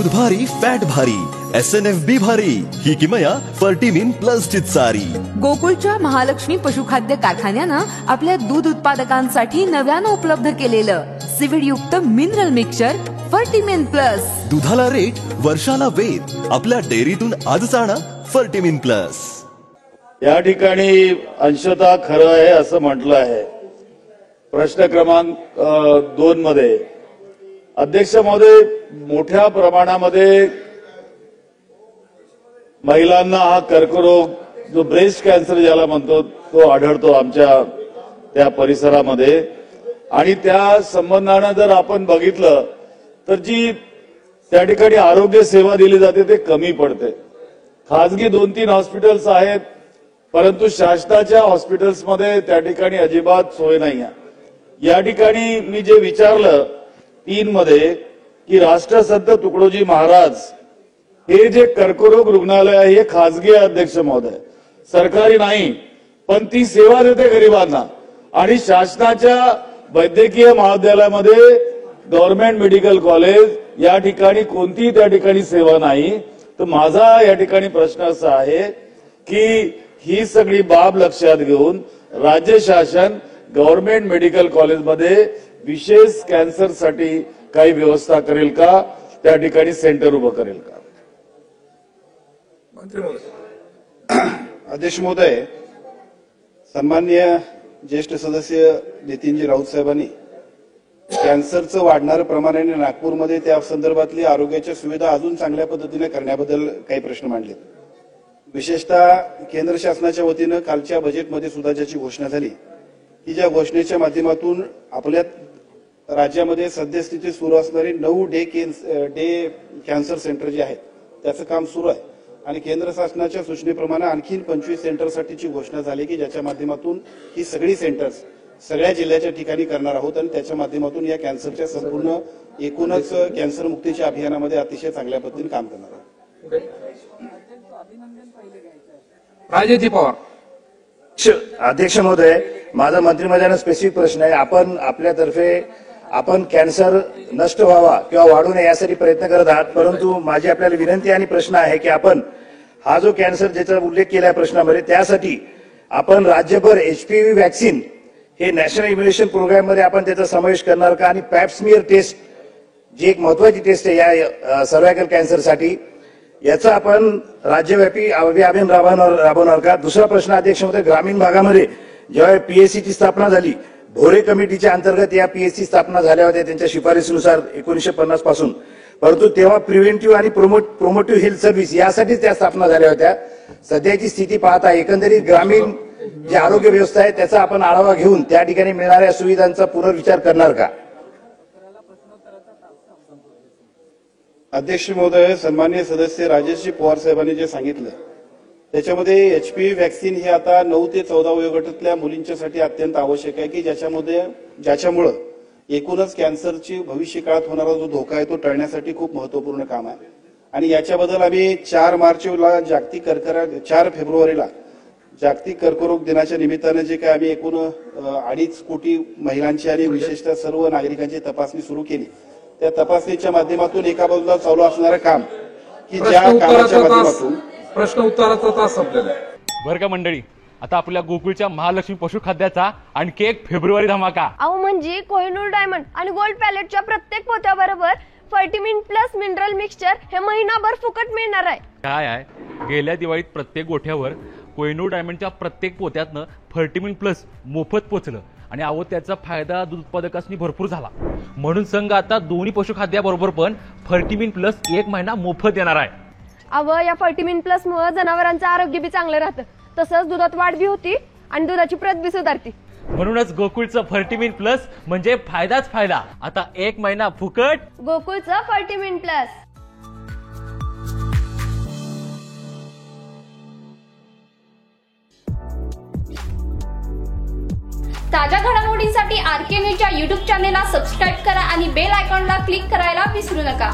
दूध भारी फॅट भारी SNFB भारी ही किमया फर्टिमिन प्लस ची सारी. गोकुळच्या महालक्ष्मी पशुखाद्य कारखान्यानं आपल्या दूध उत्पादकांसाठी नव्यानं उपलब्ध केलेलं सीविड युक्त मिनरल मिक्सचर फर्टिमिन प्लस. दुधाला रेट वर्षाला वेद. आपल्या डेअरीतून आजच आणा फर्टिमिन प्लस. या ठिकाणी अंशतः खरं आहे असं म्हटलं आहे. प्रश्न क्रमांक 2 मध्ये अध्यक्ष महोदय, मोठ्या प्रमाणामध्ये महिलांना हा कर्करोग जो ब्रेस्ट कॅन्सर ज्याला म्हणतो तो आढळतो आमच्या त्या परिसरामध्ये. आणि त्या संबंधानं जर आपण बघितलं तर जी त्या ठिकाणी आरोग्य सेवा दिली जाते ते कमी पडते. खासगी 2-3 हॉस्पिटल्स आहेत, परंतु शासनाच्या हॉस्पिटल्समध्ये त्या ठिकाणी अजिबात सोय नाही आहे. या ठिकाणी मी जे विचारलं 3 मध्ये की राष्ट्रसंत तुकडोजी महाराज हे जे कर्करोग रुग्णालय आहे हे खासगी आहे अध्यक्ष महोदय, सरकारी नाही, पण ती सेवा देते गरिबांना. आणि शासनाच्या वैद्यकीय महाविद्यालयामध्ये गव्हर्नमेंट मेडिकल कॉलेज या ठिकाणी कोणतीही त्या ठिकाणी सेवा नाही. तर माझा या ठिकाणी प्रश्न असा आहे की ही सगळी बाब लक्षात घेऊन राज्य शासन गव्हर्नमेंट मेडिकल कॉलेजमध्ये विशेष कॅन्सरसाठी काही व्यवस्था करेल का, त्या ठिकाणी सेंटर उभं करेल का? अध्यक्ष महोदय, सन्माननीय ज्येष्ठ सदस्य नितीनजी राऊत साहेबांनी कॅन्सरचं वाढणारं प्रमाण आणि नागपूरमध्ये त्या संदर्भातली आरोग्याच्या सुविधा अजून चांगल्या पद्धतीने करण्याबद्दल काही प्रश्न मांडले. विशेषतः केंद्र शासनाच्या वतीनं कालच्या बजेटमध्ये सुद्धा ज्याची घोषणा झाली की ज्या घोषणेच्या माध्यमातून आपल्या राज्यामध्ये सद्यस्थितीत सुरू असणारी 9 डे कॅन्सर सेंटर जे आहेत त्याचं काम सुरू आहे. आणि केंद्र शासनाच्या सूचनेप्रमाणे आणखी 25 सेंटरसाठीची घोषणा झाली की ज्याच्या माध्यमातून ही सगळी सेंटर्स सगळ्या जिल्ह्याच्या ठिकाणी करणार आहोत आणि त्याच्या माध्यमातून या कॅन्सरच्या संपूर्ण एकूणच कॅन्सर मुक्तीच्या अभियानामध्ये अतिशय चांगल्या पद्धतीने काम करणार आहोत. राजेजी पवार. अध्यक्ष महोदय, माझा मंत्रिमंडळाला स्पेसिफिक प्रश्न आहे. आपण कॅन्सर नष्ट व्हावा किंवा वाढू नये यासाठी प्रयत्न करत आहात, परंतु माझी आपल्याला विनंती आणि प्रश्न आहे की आपण हा जो कॅन्सर ज्याचा उल्लेख केला प्रश्नामध्ये त्यासाठी आपण राज्यभर HPV वॅक्सिन हे नॅशनल इम्युनेशन प्रोग्राम मध्ये आपण त्याचा समावेश करणार का? आणि पॅप्समियर टेस्ट जी एक महत्वाची टेस्ट आहे या सर्व्हायकल कॅन्सरसाठी, याचा आपण राज्यव्यापी अभियान राबवणार का? दुसरा प्रश्न अध्यक्ष महोदय, ग्रामीण भागामध्ये जेव्हा PSC ची स्थापना झाली, भोरे कमिटीच्या अंतर्गत या PSC स्थापना झाल्या होत्या त्यांच्या शिफारसीनुसार 1950 पासून, परंतु तेव्हा प्रिव्हेंटिव्ह आणि प्रोमोटिव्ह हेल्थ सर्व्हिस यासाठीच त्या स्थापना झाल्या होत्या. सध्याची स्थिती पाहता एकंदरीत ग्रामीण जी आरोग्य व्यवस्था आहे त्याचा आपण आढावा घेऊन त्या ठिकाणी मिळणाऱ्या सुविधांचा पुनर्विचार करणार का? अध्यक्ष महोदय, सन्माननीय सदस्य राजेशजी पवार साहेबांनी जे सांगितलं त्याच्यामध्ये HPV वॅक्सिन ही आता 9 ते 14 वयोगटातल्या मुलींच्यासाठी अत्यंत आवश्यक आहे की ज्याच्यामुळे एकूणच कॅन्सरची भविष्य काळात होणारा जो धोका आहे तो टळण्यासाठी खूप महत्वपूर्ण काम आहे. आणि याच्याबद्दल आम्ही 4 फेब्रुवारीला जागतिक कर्करोग दिनाच्या निमित्तानं जे काय आम्ही एकूण 2.5 कोटी महिलांची आणि विशेषतः सर्व नागरिकांची तपासणी सुरू केली. त्या तपासणीच्या माध्यमातून एका बाजूला चालू असणारं काम की ज्या कामाच्या माध्यमातून प्रश्न उत्तराचा तास संपलेला आहे. बरं का मंडळी, आता आपल्या गोकुळच्या महालक्ष्मी पशुखाद्याचा आणखी एक फेब्रुवारी धमाका. अहो म्हणजे कोहिनूर डायमंड आणि गोल्ड पॅलेटच्या प्रत्येक पोत्याबरोबर फर्टिमिन प्लस मिनरल मिक्सचर हे महिनाभर फुकट मिळणार आहे. काय आहे, गेल्या दिवाळीत प्रत्येक गोठ्यावर कोहिनूर डायमंडच्या प्रत्येक पोत्यातनं फर्टिमिन प्लस मोफत पोचलं आणि अहो त्याचा फायदा दूध उत्पादकांनी भरपूर झाला. म्हणून संघ आता दोन्ही पशुखाद्याबरोबर पण फर्टिमिन प्लस 1 महिना मोफत देणार आहे. अहो या फर्टिमिन प्लस मुळे जनावरांचं आरोग्य बी चांगलं राहतं, तसंच दुधात वाढ बी होती आणि दुधाची प्रत बी सुधारती. म्हणूनच गोकुळचं फर्टिमिन प्लस म्हणजे फायदाच फायदा. आता 1 महिना फुकट गोकुळचं फर्टिमिन प्लस. ताज्या घडामोडींसाठी RK न्यूजच्या YouTube चॅनेलला सबस्क्राईब करा आणि बेल आयकॉनला क्लिक करायला विसरू नका.